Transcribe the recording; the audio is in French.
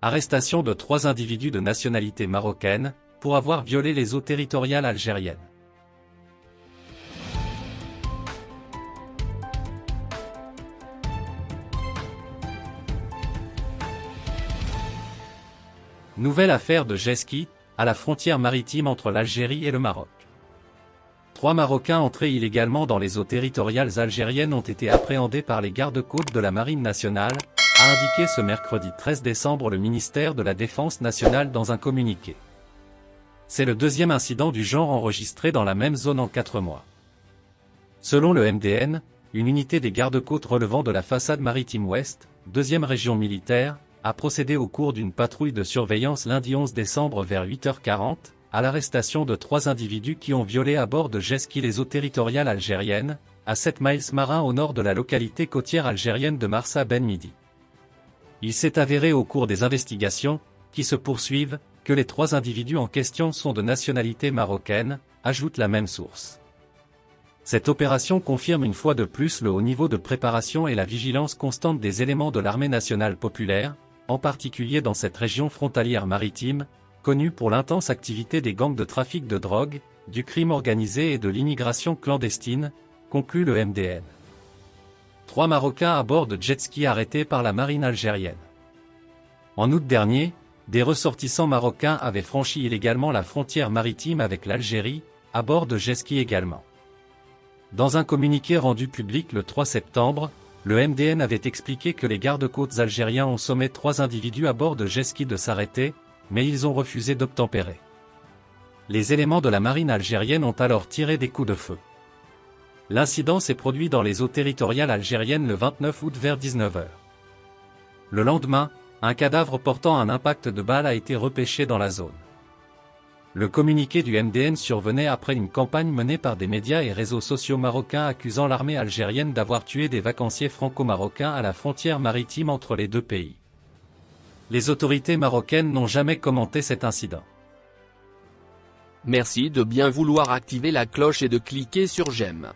Arrestation de 3 individus de nationalité marocaine, pour avoir violé les eaux territoriales algériennes. Nouvelle affaire de jet-ski, à la frontière maritime entre l'Algérie et le Maroc. 3 Marocains entrés illégalement dans les eaux territoriales algériennes ont été appréhendés par les gardes-côtes de la Marine nationale, a indiqué ce mercredi 13 décembre le ministère de la Défense nationale dans un communiqué. C'est le deuxième incident du genre enregistré dans la même zone en 4 mois. Selon le MDN, une unité des gardes-côtes relevant de la façade maritime ouest, 2e région militaire, a procédé au cours d'une patrouille de surveillance lundi 11 décembre vers 8h40, à l'arrestation de 3 individus qui ont violé à bord de jet-ski les eaux territoriales algériennes, à 7 miles marins au nord de la localité côtière algérienne de Marsa Ben Midi. Il s'est avéré au cours des investigations, qui se poursuivent, que les 3 individus en question sont de nationalité marocaine, ajoute la même source. Cette opération confirme une fois de plus le haut niveau de préparation et la vigilance constante des éléments de l'armée nationale populaire, en particulier dans cette région frontalière maritime, connue pour l'intense activité des gangs de trafic de drogue, du crime organisé et de l'immigration clandestine, conclut le MDN. 3 Marocains à bord de jet-ski arrêtés par la marine algérienne. En août dernier, des ressortissants marocains avaient franchi illégalement la frontière maritime avec l'Algérie, à bord de jet-ski également. Dans un communiqué rendu public le 3 septembre, le MDN avait expliqué que les gardes-côtes algériens ont sommé 3 individus à bord de jet-ski de s'arrêter, mais ils ont refusé d'obtempérer. Les éléments de la marine algérienne ont alors tiré des coups de feu. L'incident s'est produit dans les eaux territoriales algériennes le 29 août vers 19h. Le lendemain, un cadavre portant un impact de balle a été repêché dans la zone. Le communiqué du MDN survenait après une campagne menée par des médias et réseaux sociaux marocains accusant l'armée algérienne d'avoir tué des vacanciers franco-marocains à la frontière maritime entre les deux pays. Les autorités marocaines n'ont jamais commenté cet incident. Merci de bien vouloir activer la cloche et de cliquer sur j'aime.